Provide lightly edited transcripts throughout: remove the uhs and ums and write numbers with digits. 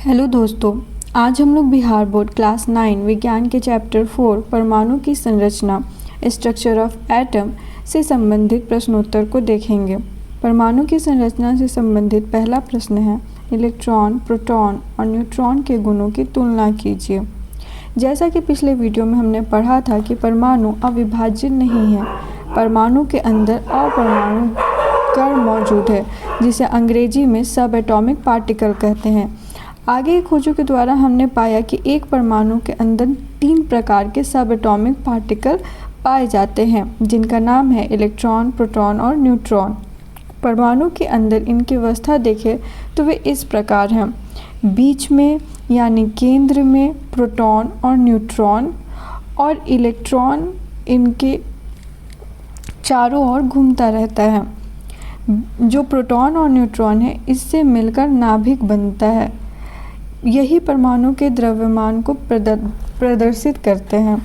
Hello दोस्तों, आज हम लोग बिहार बोर्ड क्लास 9 विज्ञान के चैप्टर 4 परमाणु की संरचना स्ट्रक्चर ऑफ एटम से संबंधित प्रश्नोत्तर को देखेंगे। परमाणु की संरचना से संबंधित पहला प्रश्न है, इलेक्ट्रॉन, प्रोटॉन और न्यूट्रॉन के गुणों की तुलना कीजिए। जैसा कि पिछले वीडियो में हमने पढ़ा था कि परमाणु अविभाज्य नहीं है, परमाणु के अंदर अपरमाणु कण मौजूद है जिसे अंग्रेजी में सब एटॉमिक पार्टिकल कहते हैं। आगे की खोजों के द्वारा हमने पाया कि एक परमाणु के अंदर 3 प्रकार के सब एटॉमिक पार्टिकल पाए जाते हैं जिनका नाम है इलेक्ट्रॉन, प्रोटॉन और न्यूट्रॉन। परमाणु के अंदर इनकी अवस्था देखें तो वे इस प्रकार हैं, बीच में यानी केंद्र में प्रोटॉन और न्यूट्रॉन और इलेक्ट्रॉन इनके चारों ओर घूमता रहता है। जो प्रोटॉन और न्यूट्रॉन है इससे मिलकर नाभिक बनता है। यही परमाणु के द्रव्यमान को प्रदर्शित करते हैं।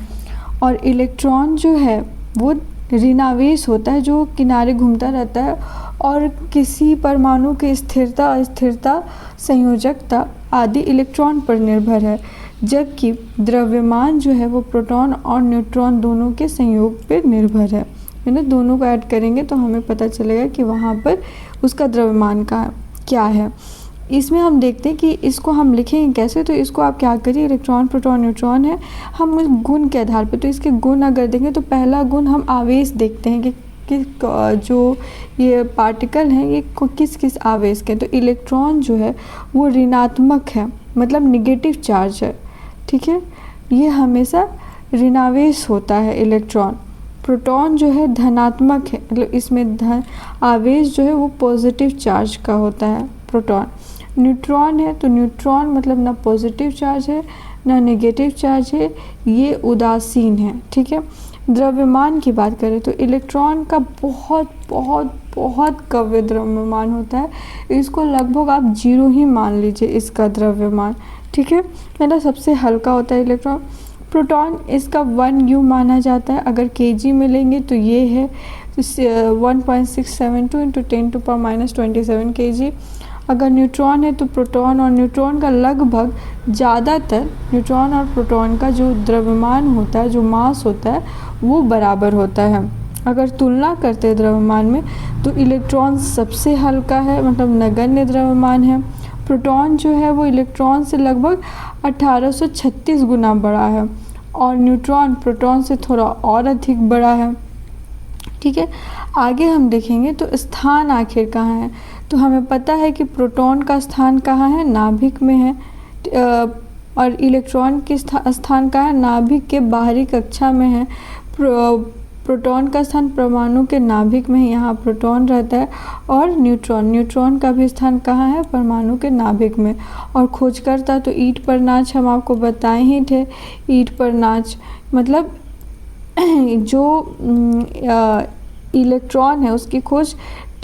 और इलेक्ट्रॉन जो है वो ऋणावेश होता है जो किनारे घूमता रहता है और किसी परमाणु की स्थिरता, अस्थिरता, संयोजकता आदि इलेक्ट्रॉन पर निर्भर है, जबकि द्रव्यमान जो है वो प्रोटॉन और न्यूट्रॉन दोनों के संयोग पर निर्भर है। यानी दोनों को ऐड करेंगे तो हमें पता चलेगा कि वहाँ पर उसका द्रव्यमान का क्या है। इसमें हम देखते हैं कि इसको हम लिखेंगे कैसे। तो इसको आप क्या करिए, इलेक्ट्रॉन, प्रोटॉन, न्यूट्रॉन है, हम उस गुण के आधार पर, तो इसके गुण अगर देखें तो पहला गुण हम आवेश देखते हैं कि जो ये पार्टिकल हैं ये किस किस आवेश के। तो इलेक्ट्रॉन जो है वो ऋणात्मक है, मतलब निगेटिव चार्ज है, ठीक है, ये हमेशा ऋणावेश होता है इलेक्ट्रॉन। प्रोटॉन जो है धनात्मक है, मतलब इसमें धन आवेश जो है वो पॉजिटिव चार्ज का होता है प्रोटॉन। न्यूट्रॉन है तो न्यूट्रॉन मतलब ना पॉजिटिव चार्ज है ना नेगेटिव चार्ज है, ये उदासीन है, ठीक है। द्रव्यमान की बात करें तो इलेक्ट्रॉन का बहुत बहुत बहुत कम द्रव्यमान होता है, इसको लगभग आप 0 ही मान लीजिए इसका द्रव्यमान, ठीक है, मतलब सबसे हल्का होता है इलेक्ट्रॉन। प्रोटॉन इसका 1 U माना जाता है, अगर kg में लेंगे तो ये है 1.672 × 10⁻27 kg। अगर न्यूट्रॉन है तो प्रोटॉन और न्यूट्रॉन का लगभग ज़्यादातर न्यूट्रॉन और प्रोटॉन का जो द्रव्यमान होता है, जो मास होता है, वो बराबर होता है। अगर तुलना करते हैं द्रव्यमान में तो इलेक्ट्रॉन सबसे हल्का है, मतलब नगण्य द्रव्यमान है। प्रोटॉन जो है वो इलेक्ट्रॉन से लगभग 1836 गुना बड़ा है और न्यूट्रॉन प्रोटॉन से थोड़ा और अधिक बड़ा है, ठीक है। आगे हम देखेंगे तो स्थान आखिर कहाँ है, तो हमें पता है कि प्रोटॉन का स्थान कहाँ है, नाभिक में है, और इलेक्ट्रॉन की स्थान कहाँ है, नाभिक के बाहरी कक्षा में है। प्रोटॉन का स्थान परमाणु के नाभिक में है, यहाँ प्रोटॉन रहता है। और न्यूट्रॉन का भी स्थान कहाँ है, परमाणु के नाभिक में। और खोजकर्ता तो ईंट पर नाच हम आपको बताए ही थे। ईंट पर नाच मतलब जो इलेक्ट्रॉन है उसकी खोज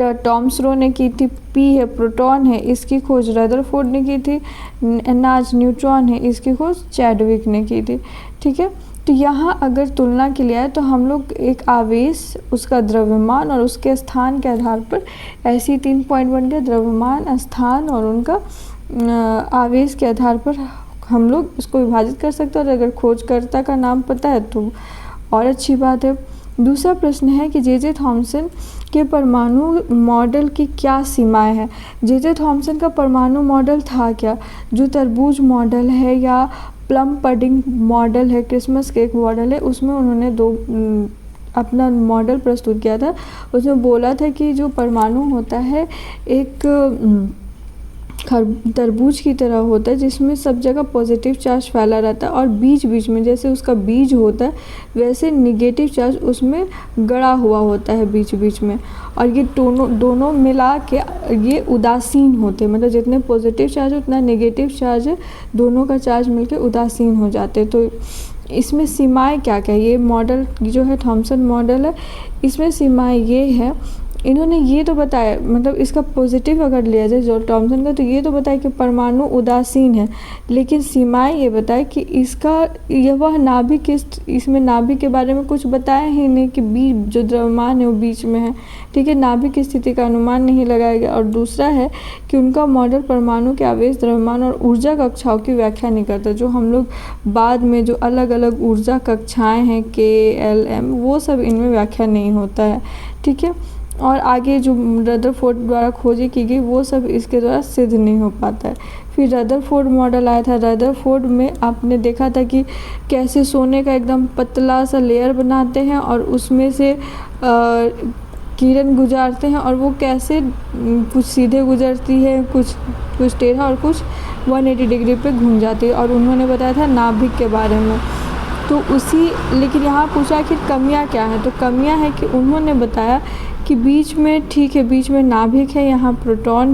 टॉम्सरो ने की थी, पी है प्रोटॉन है, इसकी खोज रदरफोर्ड ने की थी। नाच न्यूट्रॉन है, इसकी खोज चैडविक ने की थी, ठीक है। तो यहाँ अगर तुलना के लिए आए तो हम लोग एक आवेश, उसका द्रव्यमान और उसके स्थान के आधार पर ऐसी 3 पॉइंट बन गए, द्रव्यमान, स्थान और उनका आवेश के आधार पर हम लोग इसको विभाजित कर सकते हैं। और अगर खोजकर्ता का नाम पता है तो और अच्छी बात है। दूसरा प्रश्न है कि जे थॉम्सन के परमाणु मॉडल की क्या सीमाएं हैं। जे थॉम्सन का परमाणु मॉडल था क्या, जो तरबूज मॉडल है या प्लम पडिंग मॉडल है, क्रिसमस केक मॉडल है, उसमें उन्होंने अपना मॉडल प्रस्तुत किया था। उसमें बोला था कि जो परमाणु होता है एक तरबूज की तरह होता है जिसमें सब जगह पॉजिटिव चार्ज फैला रहता है और बीच बीच में जैसे उसका बीज होता है वैसे निगेटिव चार्ज उसमें गड़ा हुआ होता है बीच बीच में। और ये दोनों मिला के ये उदासीन होते हैं, मतलब जितने पॉजिटिव चार्ज उतना नेगेटिव चार्ज है, दोनों का चार्ज मिलके उदासीन हो जाते हैं। तो इसमें सीमाएं क्या क्या, ये मॉडल जो है थॉम्सन मॉडल है, इसमें सीमाएं ये है इन्होंने ये तो बताया, मतलब इसका पॉजिटिव अगर लिया जाए जॉर्ज थॉमसन का, तो ये तो बताया कि परमाणु उदासीन है, लेकिन सीमाएं ये बताए कि इसका यह वह नाभिक, इसमें नाभिक के बारे में कुछ बताया ही नहीं कि बीच जो द्रव्यमान है वो बीच में है, ठीक है, नाभिक की स्थिति का अनुमान नहीं लगाया गया। और दूसरा है कि उनका मॉडल परमाणु के आवेश, द्रव्यमान और ऊर्जा कक्षाओं की व्याख्या नहीं करता, जो हम लोग बाद में जो अलग अलग ऊर्जा कक्षाएँ हैं KLM, वो सब इनमें व्याख्या नहीं होता है, ठीक है। और आगे जो रदरफोर्ड द्वारा खोजी की गई वो सब इसके द्वारा सिद्ध नहीं हो पाता है। फिर रदरफोर्ड मॉडल आया था। रदरफोर्ड में आपने देखा था कि कैसे सोने का एकदम पतला सा लेयर बनाते हैं और उसमें से किरण गुजारते हैं, और वो कैसे कुछ सीधे गुजरती है, कुछ टेढ़ा और कुछ 180 डिग्री पे घूम जाती है। और उन्होंने बताया था नाभिक के बारे में। तो उसी, लेकिन यहाँ पूछा कि कमियाँ क्या हैं, तो कमियाँ है कि उन्होंने बताया कि बीच में, ठीक है, बीच में नाभिक है, यहाँ प्रोटॉन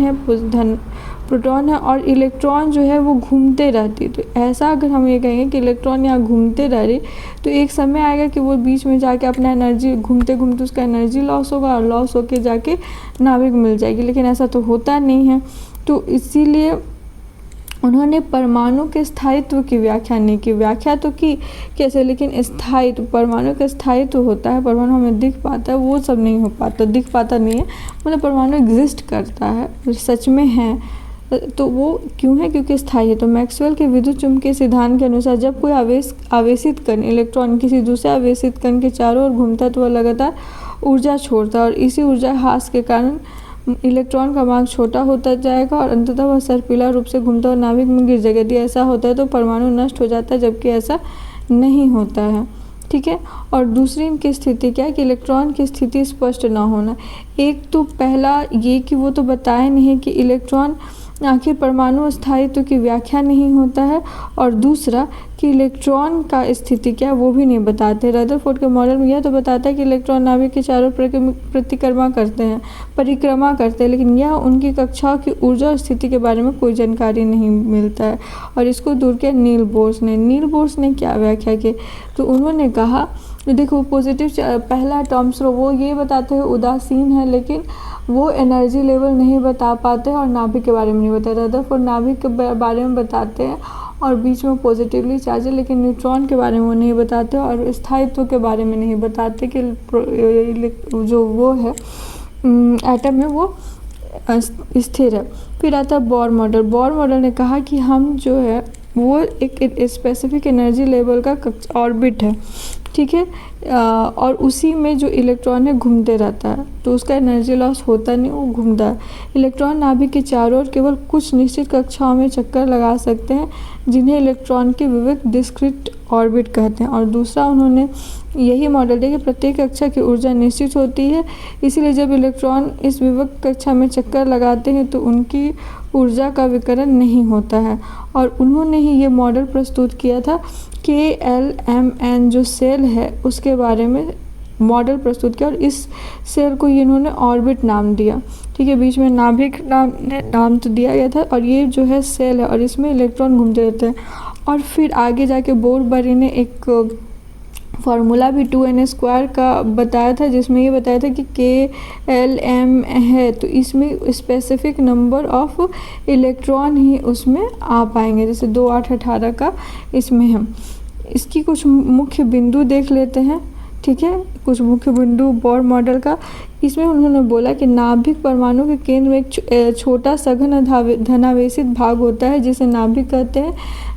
है और इलेक्ट्रॉन जो है वो घूमते रहती है। तो ऐसा अगर हम ये कहेंगे कि इलेक्ट्रॉन यहाँ घूमते रह रही, तो एक समय आएगा कि वो बीच में जाके अपना एनर्जी, घूमते घूमते उसका एनर्जी लॉस होगा और लॉस होके जाके नाभिक मिल जाएगी, लेकिन ऐसा तो होता नहीं है। तो इसीलिए उन्होंने परमाणु के स्थायित्व की व्याख्या नहीं की। व्याख्या तो की कैसे, लेकिन स्थायित्व, परमाणु का स्थायित्व होता है, परमाणु हमें दिख पाता है, वो सब नहीं हो पाता, दिख पाता नहीं है, मतलब परमाणु एग्जिस्ट करता है, सच में है, तो वो क्यों है, क्योंकि स्थायी है। तो मैक्सवेल के विद्युत चुम्बकीय सिद्धांत के अनुसार जब कोई आवेशित कण, इलेक्ट्रॉन किसी दूसरे आवेशित कण के चारों ओर घूमता है तो वह लगातार ऊर्जा छोड़ता है, और इसी ऊर्जा ह्रास के कारण इलेक्ट्रॉन का मार्ग छोटा होता जाएगा और अंततः वह सर्पिला रूप से घूमता और नाभिक में गिर जाएगा। यदि ऐसा होता है तो परमाणु नष्ट हो जाता है, जबकि ऐसा नहीं होता है, ठीक है। और दूसरी इनकी स्थिति क्या है कि इलेक्ट्रॉन की स्थिति स्पष्ट ना होना। एक तो पहला ये कि वो तो बताया नहीं कि इलेक्ट्रॉन आखिर परमाणु स्थायित्व की व्याख्या नहीं होता है, और दूसरा कि इलेक्ट्रॉन का स्थिति क्या है वो भी नहीं बताते। रदरफोर्ड के मॉडल में यह तो बताता है कि इलेक्ट्रॉन नाभिक के चारों परिक्रमा करते हैं, लेकिन यह उनकी कक्षाओं की ऊर्जा और स्थिति के बारे में कोई जानकारी नहीं मिलता है। और इसको दूर किया नील बोर्स ने क्या व्याख्या की, तो उन्होंने कहा, देखो पॉजिटिव पहला टर्म्स वो ये बताते हैं उदासीन है, लेकिन वो एनर्जी लेवल नहीं बता पाते हैं और नाभिक के बारे में नहीं बताते। रदरफोर्ड नाभिक के बारे में बताते हैं और बीच में पॉजिटिवली चार्ज है, लेकिन न्यूट्रॉन के बारे में वो नहीं बताते और स्थायित्व के बारे में नहीं बताते कि जो वो है एटम है वो स्थिर है। फिर आता है बोर मॉडल ने कहा कि हम जो है वो एक स्पेसिफिक एनर्जी लेवल का ऑर्बिट है, ठीक है, और उसी में जो इलेक्ट्रॉन है घूमते रहता है, तो उसका एनर्जी लॉस होता नहीं, वो घूमता है। इलेक्ट्रॉन नाभिक के चारों ओर केवल कुछ निश्चित कक्षाओं में चक्कर लगा सकते हैं, जिन्हें इलेक्ट्रॉन के विविध डिस्क्रीट ऑर्बिट कहते हैं। और दूसरा उन्होंने यही मॉडल दिया कि प्रत्येक कक्षा की ऊर्जा निश्चित होती है, इसीलिए जब इलेक्ट्रॉन इस विविध कक्षा में चक्कर लगाते हैं तो उनकी ऊर्जा का विकिरण नहीं होता है। और उन्होंने ही ये मॉडल प्रस्तुत किया था, KLMN जो सेल है उसके बारे में मॉडल प्रस्तुत किया, और इस सेल को इन्होंने ऑर्बिट नाम दिया, ठीक है, बीच में नाभिक नाम तो दिया गया था, और ये जो है सेल है और इसमें इलेक्ट्रॉन घूमते रहते हैं। और फिर आगे जाके बोरबरी ने एक फार्मूला भी 2n² का बताया था, जिसमें ये बताया था कि KLM है तो इसमें स्पेसिफिक नंबर ऑफ इलेक्ट्रॉन ही उसमें आ पाएंगे, जैसे 2, 8, 18 का इसमें है। इसकी कुछ मुख्य बिंदु देख लेते हैं, ठीक है, कुछ मुख्य बिंदु बोर मॉडल का। इसमें उन्होंने बोला कि नाभिक परमाणु के केंद्र में एक छोटा सघन धनावेशित भाग होता है जिसे नाभिक कहते हैं।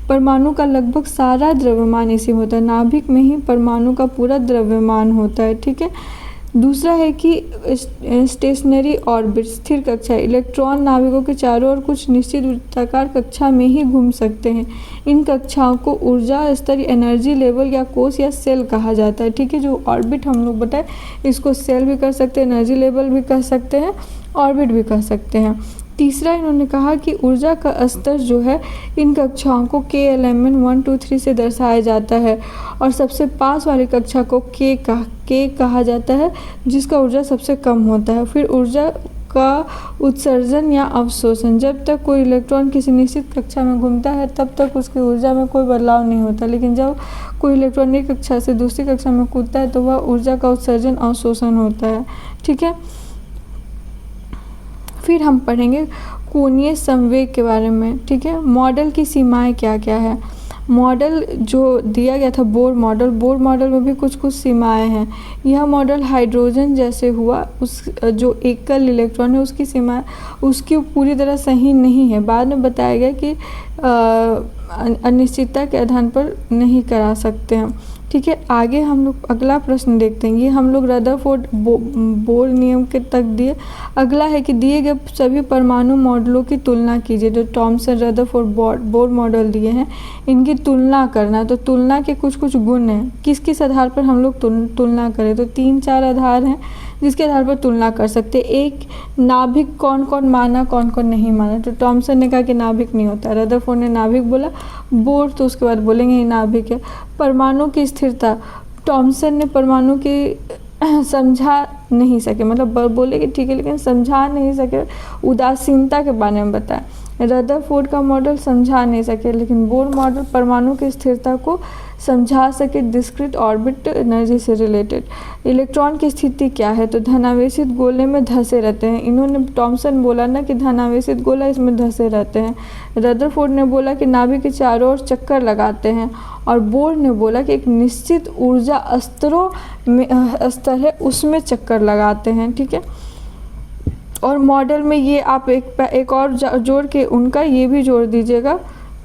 परमाणु का लगभग सारा द्रव्यमान इसी में होता है, नाभिक में ही परमाणु का पूरा द्रव्यमान होता है, ठीक है। दूसरा है कि स्टेशनरी ऑर्बिट, स्थिर कक्षा, इलेक्ट्रॉन नाभिकों के चारों ओर कुछ निश्चित वृत्ताकार कक्षा में ही घूम सकते हैं। इन कक्षाओं को ऊर्जा स्तर, एनर्जी लेवल या कोष या सेल कहा जाता है, ठीक है। जो ऑर्बिट हम लोग बताए इसको सेल भी कह सकते हैं, एनर्जी लेवल भी कह सकते हैं, ऑर्बिट भी कह सकते हैं। तीसरा इन्होंने कहा कि ऊर्जा का स्तर जो है इन कक्षाओं को KLMN 1, 2, 3 से दर्शाया जाता है, और सबसे पास वाली कक्षा को K कहा जाता है, जिसका ऊर्जा सबसे कम होता है। फिर ऊर्जा का उत्सर्जन या अवशोषण, जब तक कोई इलेक्ट्रॉन किसी निश्चित कक्षा में घूमता है तब तक उसकी ऊर्जा में कोई बदलाव नहीं होता, लेकिन जब कोई इलेक्ट्रॉन एक कक्षा से दूसरी कक्षा में कूदता है तो वह ऊर्जा का उत्सर्जन अवशोषण होता है, ठीक है। फिर हम पढ़ेंगे कोणीय संवेग के बारे में, ठीक है। मॉडल की सीमाएं क्या क्या है। मॉडल जो दिया गया था बोर मॉडल में भी कुछ कुछ सीमाएं हैं। यह मॉडल हाइड्रोजन जैसे हुआ, उस जो एकल इलेक्ट्रॉन है उसकी सीमा उसकी पूरी तरह सही नहीं है। बाद में बताया गया कि अनिश्चितता के आधार पर नहीं करा सकते हैं, ठीक है। आगे हम लोग अगला प्रश्न देखते हैं। ये हम लोग रदरफोर्ड बोर नियम के तक दिए। अगला है कि दिए गए सभी परमाणु मॉडलों की तुलना कीजिए। जो थॉमसन रदरफोर्ड बोर मॉडल दिए हैं इनकी तुलना करना। तो तुलना के कुछ कुछ गुण हैं, किस किस आधार पर हम लोग तुलना करें। तो 3-4 आधार हैं जिसके आधार पर तुलना कर सकते हैं। एक, नाभिक कौन कौन माना कौन कौन नहीं माना। तो थॉमसन ने कहा कि नाभिक नहीं होता, रदरफोर्ड ने नाभिक बोला, बोर तो उसके बाद बोलेंगे ही नाभिक है। परमाणु की स्थिरता, थॉमसन ने परमाणु की समझा नहीं सके, मतलब बोले कि ठीक है लेकिन समझा नहीं सके, उदासीनता के बारे में बताया। रदरफोर्ड का मॉडल समझा नहीं सके, लेकिन बोर मॉडल परमाणु की स्थिरता को समझा सके, डिस्क्रीट ऑर्बिट एनर्जी से रिलेटेड। इलेक्ट्रॉन की स्थिति क्या है। तो धनावेशित गोले में धंसे रहते हैं। इन्होंने थॉमसन बोला ना कि धनावेशित गोला इसमें धंसे रहते हैं। रदरफोर्ड ने बोला कि नाभिक के चारों ओर चक्कर लगाते हैं, और बोर ने बोला कि एक निश्चित ऊर्जा स्तर है उसमें चक्कर लगाते हैं, ठीक है। और मॉडल में ये आप एक और जोड़ के उनका ये भी जोड़ दीजिएगा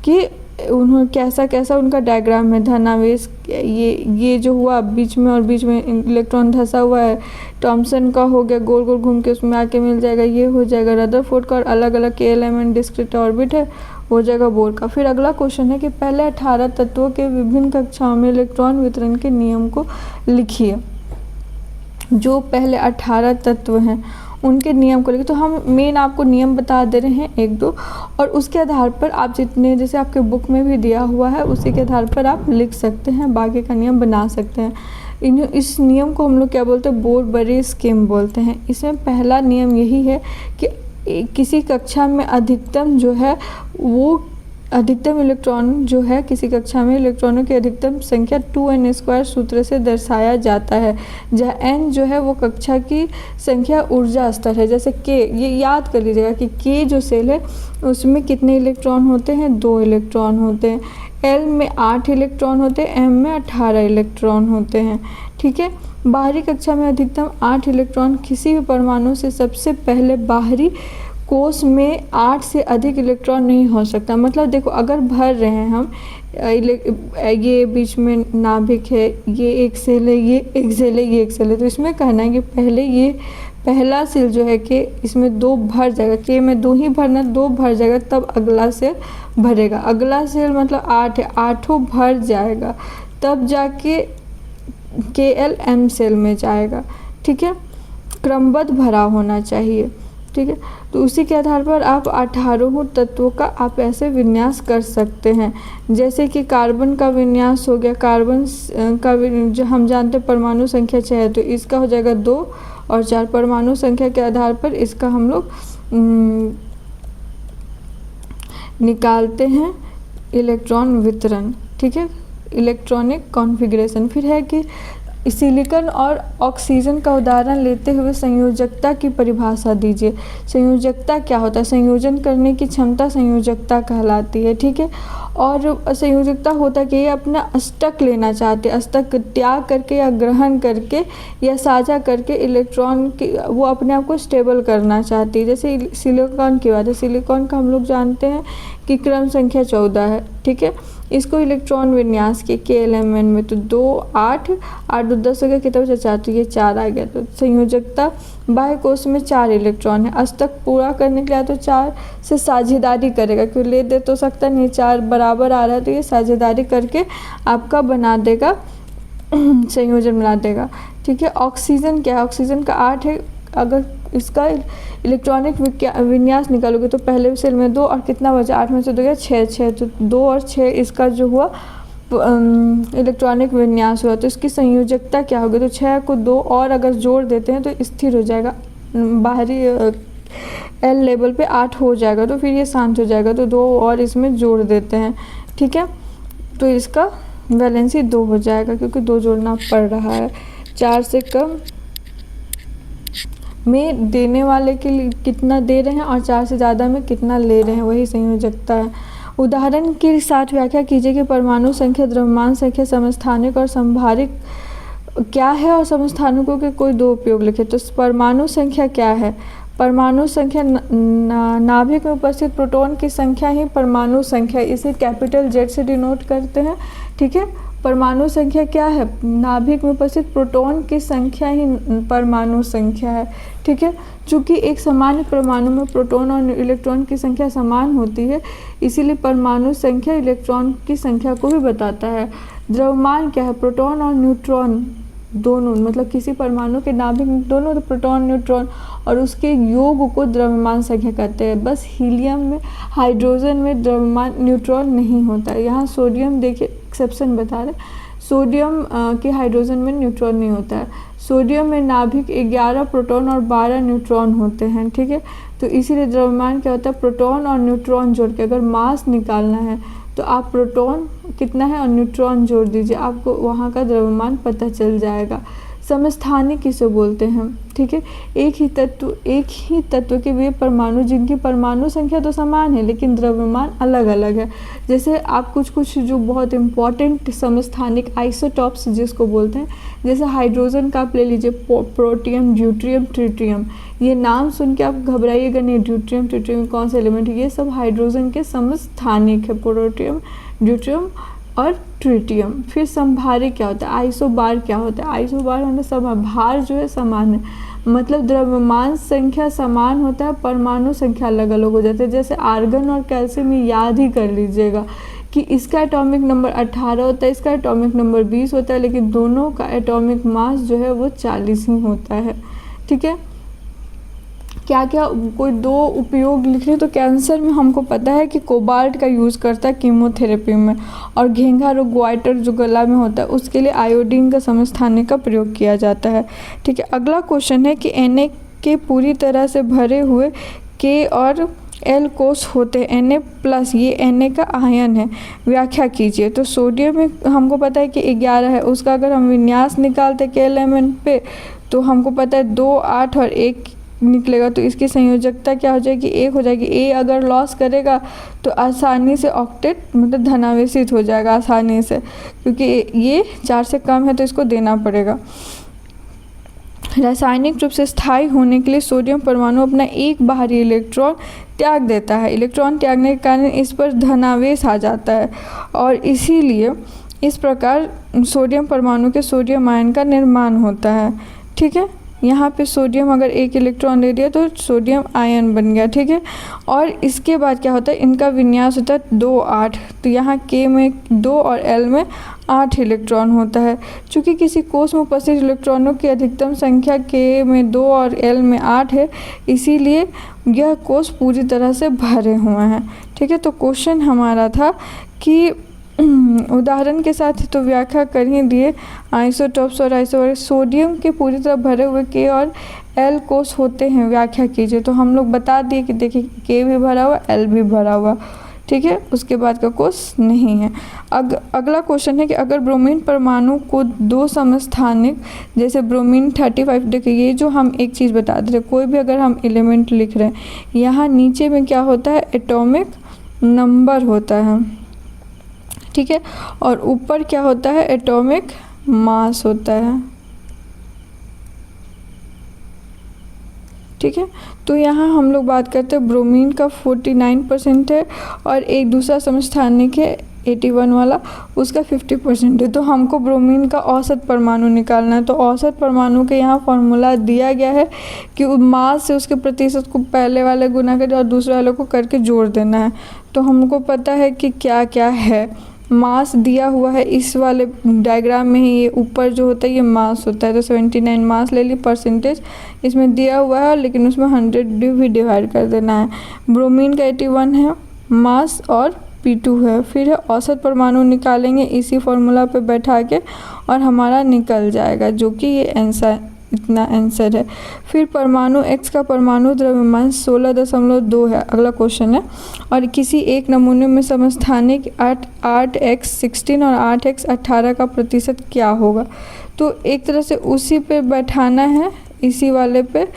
कि उन्होंने कैसा कैसा उनका डायग्राम है। धनावेश ये जो हुआ बीच में, और बीच में इलेक्ट्रॉन धंसा हुआ है। थॉमसन का हो गया गोल गोल घूम के उसमें आके मिल जाएगा, ये हो जाएगा रदरफोर्ड का। और अलग अलग के एलिमेंट डिस्क्रीट ऑर्बिट है, हो जाएगा बोर का। फिर अगला क्वेश्चन है कि पहले 18 तत्वों के विभिन्न कक्षाओं में इलेक्ट्रॉन वितरण के नियम को लिखिए। जो पहले 18 तत्व हैं उनके नियम को लिखिए। तो हम मेन आपको नियम बता दे रहे हैं 1-2, और उसके आधार पर आप जितने, जैसे आपके बुक में भी दिया हुआ है उसी के आधार पर आप लिख सकते हैं, बाकी का नियम बना सकते हैं। इस नियम को हम लोग क्या बोलते हैं, बोर-बरी स्कीम बोलते हैं। इसमें पहला नियम यही है कि किसी कक्षा में अधिकतम जो है वो अधिकतम इलेक्ट्रॉन जो है, किसी कक्षा में इलेक्ट्रॉनों की अधिकतम संख्या 2n² सूत्र से दर्शाया जाता है, जहाँ n जो है वो कक्षा की संख्या ऊर्जा स्तर है। जैसे k, ये याद कर लीजिएगा कि k जो सेल है उसमें कितने इलेक्ट्रॉन होते हैं, 2 इलेक्ट्रॉन होते हैं। l में 8 इलेक्ट्रॉन होते हैं, m में 18 इलेक्ट्रॉन होते हैं, ठीक है। बाहरी कक्षा में अधिकतम 8 इलेक्ट्रॉन किसी भी परमाणु से सबसे पहले बाहरी कोश में 8 से अधिक इलेक्ट्रॉन नहीं हो सकता। मतलब देखो, अगर भर रहे हैं हम, ये बीच में नाभिक है, ये एक सेल है, ये एक सेल है, ये एक सेल है, तो इसमें कहना है कि पहले ये पहला सेल जो है कि इसमें 2 भर जाएगा, के में 2 ही भरना, 2 भर जाएगा तब अगला सेल भरेगा। अगला सेल मतलब 8 है, 8 भर जाएगा तब जाके KL M सेल में जाएगा, ठीक है। क्रमबद्ध भरा होना चाहिए, ठीक है। तो उसी के आधार पर आप 18 तत्वों का आप ऐसे विन्यास कर सकते हैं। जैसे कि कार्बन का विन्यास हो गया, कार्बन का जो हम जानते हैं परमाणु संख्या 6 है, तो इसका हो जाएगा 2 और 4। परमाणु संख्या के आधार पर इसका हम लोग निकालते हैं इलेक्ट्रॉन वितरण, ठीक है, इलेक्ट्रॉनिक कॉन्फ़िगरेशन। फिर है कि सिलिकॉन और ऑक्सीजन का उदाहरण लेते हुए संयोजकता की परिभाषा दीजिए। संयोजकता क्या होता है, संयोजन करने की क्षमता संयोजकता कहलाती है, ठीक है। और संयोजकता होता है कि ये अपना अष्टक लेना चाहते हैं, अष्टक त्याग करके या ग्रहण करके या साझा करके इलेक्ट्रॉन की वो अपने आप को स्टेबल करना चाहती है। जैसे सिलिकॉन की बात है, सिलिकॉन का हम लोग जानते हैं कि क्रम संख्या 14 है, ठीक है। इसको इलेक्ट्रॉन विन्यास के एलिमेंट में तो 2 8 8 2 10 हो गया, कितना बचा 4, तो ये 4 आ गया। तो संयोजकता बाह्य कोश में 4 इलेक्ट्रॉन है। अष्टक पूरा करने के लिए तो 4 से साझेदारी करेगा, क्यों ले दे तो सकता नहीं, 4 बराबर आ रहा है तो ये साझेदारी करके आपका बना देगा, संयोजन बना देगा, ठीक है। ऑक्सीजन क्या है, ऑक्सीजन का 8 है। अगर इसका इलेक्ट्रॉनिक विन्यास निकालोगे तो पहले सेल में 2 और कितना बचा, 8 में से 2 गया 6, तो 2 और 6 इसका जो हुआ इलेक्ट्रॉनिक विन्यास हुआ। तो इसकी संयोजकता क्या होगी, तो 6 को 2 और अगर जोड़ देते हैं तो स्थिर हो जाएगा, बाहरी L लेवल पे 8 हो जाएगा, तो फिर ये शांत हो जाएगा, तो 2 और इसमें जोड़ देते हैं, ठीक है। तो इसका वैलेंसी 2 हो जाएगा क्योंकि 2 जोड़ना पड़ रहा है, 4 से कम में देने वाले के लिए कितना दे रहे हैं और 4 से ज़्यादा में कितना ले रहे हैं, वही संयोजकता है। उदाहरण के साथ व्याख्या कीजिए कि परमाणु संख्या, द्रव्यमान संख्या, समस्थानिक और संभारिक क्या है और समस्थानिकों के कोई 2 उपयोग लिखे। तो परमाणु संख्या क्या है? परमाणु संख्या नाभिक में उपस्थित प्रोटॉन की संख्या ही परमाणु संख्या, इसे कैपिटल Z से डिनोट करते हैं। ठीक है, परमाणु संख्या क्या है? नाभिक में उपस्थित प्रोटॉन की संख्या ही परमाणु संख्या है। ठीक है, चूँकि एक सामान्य परमाणु में प्रोटॉन और इलेक्ट्रॉन की संख्या समान होती है, इसीलिए परमाणु संख्या इलेक्ट्रॉन की संख्या को भी बताता है। द्रव्यमान क्या है? प्रोटॉन और न्यूट्रॉन दोनों, मतलब किसी परमाणु के नाभिक में दोनों तो प्रोटॉन न्यूट्रॉन और उसके योग को द्रव्यमान संख्या कहते हैं। बस हीलियम में, हाइड्रोजन में द्रव्यमान न्यूट्रॉन नहीं होता है। यहाँ सोडियम देखिए एक्सेप्शन बता रहे, सोडियम के हाइड्रोजन में न्यूट्रॉन नहीं होता है। सोडियम में नाभिक 11 प्रोटॉन और 12 न्यूट्रॉन होते हैं। ठीक है, तो इसीलिए द्रव्यमान क्या होता है? प्रोटॉन और न्यूट्रॉन जोड़ के अगर मास निकालना है तो आप प्रोटॉन कितना है और न्यूट्रॉन जोड़ दीजिए, आपको वहाँ का द्रव्यमान पता चल जाएगा। समस्थानिक किसे बोलते हैं? ठीक है, एक ही तत्व के वे परमाणु जिनकी परमाणु संख्या तो समान है लेकिन द्रव्यमान अलग अलग है। जैसे आप कुछ जो बहुत इंपॉर्टेंट समस्थानिक आइसोटॉप्स जिसको बोलते हैं, जैसे हाइड्रोजन का आप ले लीजिए, प्रोटियम, ड्यूट्रियम, ट्रिटियम। ये नाम सुन के आप घबराइएगा नहीं, ड्यूट्रियम ट्रिटियम कौन सा एलिमेंट है, ये सब हाइड्रोजन के समस्थानिक है, प्रोटियम, ड्यूट्रियम और ट्रिटियम। फिर संभारिक क्या होता है? आइसोबार क्या होता है? आइसोबार होने समान, भार जो है समान है, मतलब द्रव्यमान संख्या समान होता है, परमाणु संख्या अलग अलग हो जाती है। जैसे आर्गन और कैल्शियम, याद ही कर लीजिएगा कि इसका एटॉमिक नंबर 18 होता है, इसका एटॉमिक नंबर 20 होता है, लेकिन दोनों का एटॉमिक मास जो है वो 40 ही होता है। ठीक है, क्या क्या कोई 2 उपयोग लिख रहे तो कैंसर में हमको पता है कि कोबाल्ट का यूज़ करता है कीमोथेरेपी में, और घेंघा रोग, ग्वाइटर जो गला में होता है उसके लिए आयोडीन का समस्थानिक का प्रयोग किया जाता है। ठीक है, अगला क्वेश्चन है कि Na के पूरी तरह से भरे हुए K और L कोष होते हैं, Na+, ये Na का आयन है, व्याख्या कीजिए। तो सोडियम में हमको पता है कि 11 है, उसका अगर हम विन्यास निकालते के एलिमेंट पे तो हमको पता है 2, 8 और 1 निकलेगा, तो इसकी संयोजकता क्या हो जाएगी? 1 हो जाएगी। ए अगर लॉस करेगा तो आसानी से ऑक्टेट मतलब धनावेशित हो जाएगा आसानी से, क्योंकि ये 4 से कम है तो इसको देना पड़ेगा। रासायनिक रूप से स्थायी होने के लिए सोडियम परमाणु अपना एक बाहरी इलेक्ट्रॉन त्याग देता है। इलेक्ट्रॉन त्यागने के कारण इस पर धनावेश आ जाता है और इसीलिए इस प्रकार सोडियम परमाणु के सोडियम आयन का निर्माण होता है। ठीक है, यहाँ पे सोडियम अगर 1 इलेक्ट्रॉन दे दिया तो सोडियम आयन बन गया। ठीक है, और इसके बाद क्या होता है? इनका विन्यास होता है 2, 8, तो यहाँ K में 2 और L में 8 इलेक्ट्रॉन होता है। चूँकि किसी कोष में उपस्थित इलेक्ट्रॉनों की अधिकतम संख्या K में 2 और L में 8 है, इसीलिए यह कोष पूरी तरह से भरे हुए हैं। ठीक है, तो क्वेश्चन हमारा था कि उदाहरण के साथ तो व्याख्या कर ही दिए, आइसोटॉप्स और आइसोबार। सोडियम के पूरी तरह भरे हुए K और L कोष होते हैं, व्याख्या कीजिए। तो हम लोग बता दिए कि देखिए K भी भरा हुआ, L भी भरा हुआ। ठीक है, उसके बाद का कोष नहीं है। अगला क्वेश्चन है कि अगर ब्रोमीन परमाणु को 2 समस्थानिक जैसे ब्रोमीन 35, देखिए ये जो हम एक चीज़ बता दे रहे, कोई भी अगर हम एलिमेंट लिख रहे हैं, यहाँ नीचे में क्या होता है? एटॉमिक नंबर होता है। ठीक है, और ऊपर क्या होता है? एटॉमिक मास होता है। ठीक है, तो यहाँ हम लोग बात करते हैं ब्रोमीन का 49% है और एक दूसरा समस्थानिक है 81 वाला, उसका 50% है। तो हमको ब्रोमीन का औसत परमाणु निकालना है। तो औसत परमाणु के यहाँ फॉर्मूला दिया गया है कि मास से उसके प्रतिशत को पहले वाले गुना कर और दूसरे वाले को करके जोड़ देना है। तो हमको पता है कि क्या क्या है। मास दिया हुआ है इस वाले डायग्राम में ही, ये ऊपर जो होता है ये मास होता है, तो 79 मास ले ली, परसेंटेज इसमें दिया हुआ है, लेकिन उसमें 100 भी डिवाइड कर देना है। ब्रोमीन का 81 है मास और P2 है। फिर है औसत परमाणु निकालेंगे इसी फॉर्मूला पे बैठा के और हमारा निकल जाएगा, जो कि ये आंसर, इतना आंसर है। फिर परमाणु X का परमाणु द्रव्यमान 16.2 है। अगला क्वेश्चन है, और किसी एक नमूने में समस्थानिक 8x 16 और 8x 18 का प्रतिशत क्या होगा? तो एक तरह से उसी पे बैठाना है, इसी वाले पे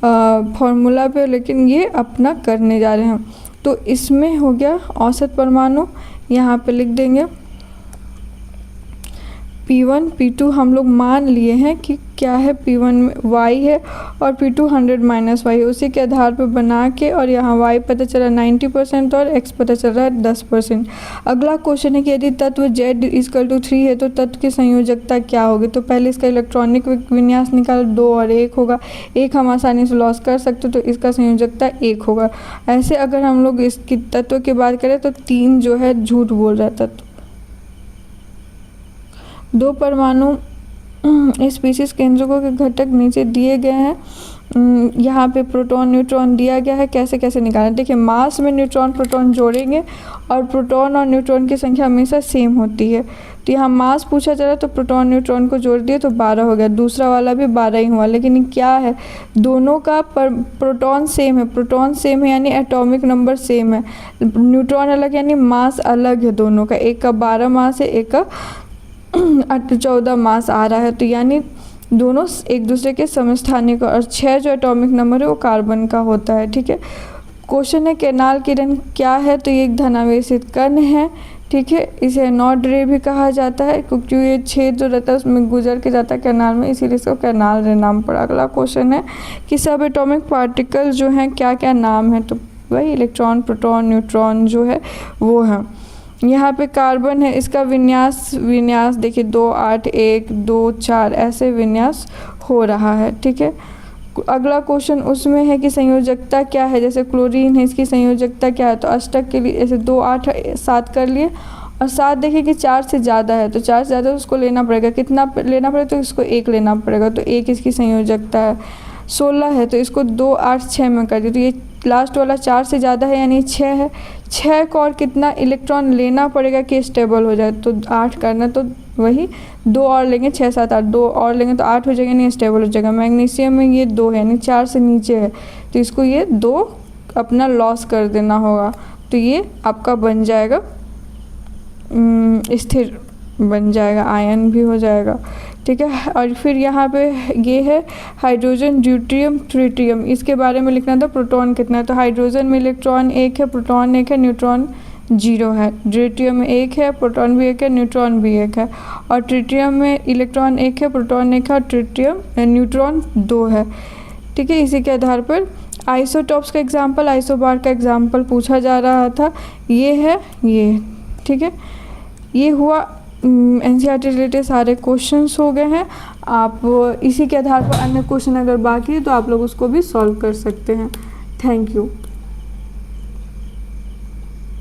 फॉर्मूला पे, लेकिन ये अपना करने जा रहे हैं। तो इसमें हो गया औसत परमाणु, यहाँ पे लिख देंगे P1 P2 हम लोग मान लिए हैं कि क्या है, P1 में Y है और P2 100 माइनस Y है, उसी के आधार पर बना के, और यहाँ Y पता चला 90% और X पता चल रहा है 10%। अगला क्वेश्चन है कि यदि तत्व Z = 3 है तो तत्व की संयोजकता क्या होगी। तो पहले इसका इलेक्ट्रॉनिक विन्यास निकालो, 2 और 1 होगा, 1 हम आसानी से लॉस कर सकते, तो इसका संयोजकता 1 होगा। ऐसे अगर हम लोग इसकी तत्व की बात करें तो 3 जो है झूठ बोल रहा है तत्व। 2 परमाणु स्पीशीज केंद्रकों के घटक नीचे दिए गए हैं। यहाँ पे प्रोटॉन न्यूट्रॉन दिया गया है, कैसे कैसे निकालें। देखिए मास में न्यूट्रॉन प्रोटॉन जोड़ेंगे और प्रोटॉन और न्यूट्रॉन की संख्या हमेशा सेम होती है। तो यहाँ मास पूछा जा रहा है तो प्रोटॉन न्यूट्रॉन को जोड़ दिए तो 12 हो गया, दूसरा वाला भी 12 ही हुआ। लेकिन क्या है, दोनों का प्रोटॉन सेम है, प्रोटॉन सेम है यानी एटॉमिक नंबर सेम है, न्यूट्रॉन अलग यानी मास अलग है दोनों का, एक का 12 मास है, एक का 14 मास आ रहा है। तो यानी दोनों एक दूसरे के समस्थानिक, और 6 जो एटॉमिक नंबर है वो कार्बन का होता है। ठीक है, क्वेश्चन है कैनाल किरण क्या है। तो ये एक धनावेशित कण है। ठीक है, इसे नॉड रे भी कहा जाता है क्योंकि ये छेद जो रहता है उसमें गुजर के जाता है कैनाल में, इसीलिए इसको कैनाल रे नाम पड़ा। अगला क्वेश्चन है कि सब एटॉमिक पार्टिकल जो हैं क्या क्या नाम है। तो वही इलेक्ट्रॉन, प्रोटॉन, न्यूट्रॉन जो है वो है। यहाँ पे कार्बन है, इसका विन्यास देखिए 2 8 1 2 4 ऐसे विन्यास हो रहा है। ठीक है, अगला क्वेश्चन उसमें है कि संयोजकता क्या है। जैसे क्लोरीन है, इसकी संयोजकता क्या है। तो अष्टक के लिए ऐसे 2 8 7 कर लिए, और 7 देखिए कि 4 से ज़्यादा है, तो 4 से ज़्यादा उसको लेना पड़ेगा, कितना लेना पड़ेगा, तो इसको 1 लेना पड़ेगा, तो 1 इसकी संयोजकता है। 16 है तो इसको 2 8 6 में कर दिए, तो ये लास्ट वाला 4 से ज़्यादा है यानी 6 है। 6 को और कितना इलेक्ट्रॉन लेना पड़ेगा कि स्टेबल हो जाए, तो 8 करना, तो वही 2 और लेंगे, 6 7 8, 2 और लेंगे तो 8 हो जाएगा, नहीं स्टेबल हो जाएगा। मैग्नीशियम में ये 2 है यानी 4 से नीचे है, तो इसको ये 2 अपना लॉस कर देना होगा, तो ये आपका बन जाएगा स्थिर बन जाएगा, आयन भी हो जाएगा। ठीक है, और फिर यहाँ पे ये है हाइड्रोजन, ड्यूट्रियम, ट्रिटियम, इसके बारे में लिखना था प्रोटॉन कितना है। तो हाइड्रोजन में इलेक्ट्रॉन 1 है, प्रोटॉन 1 है, न्यूट्रॉन 0 है। ड्यूट्रियम में 1 है, प्रोटॉन भी 1 है, न्यूट्रॉन भी 1 है। और ट्रिटियम में इलेक्ट्रॉन 1 है, प्रोटॉन 1 है, और ट्रिटियम न्यूट्रॉन 2 है। ठीक है, इसी के आधार पर आइसोटॉप्स का एग्जाम्पल, आइसोबार का एग्जाम्पल पूछा जा रहा था, ये है ये। ठीक है, ये हुआ एनसीईआरटी रिलेटेड सारे क्वेश्चंस हो गए हैं। आप इसी के आधार पर अन्य क्वेश्चन अगर बाकी है तो आप लोग उसको भी सॉल्व कर सकते हैं। Thank you.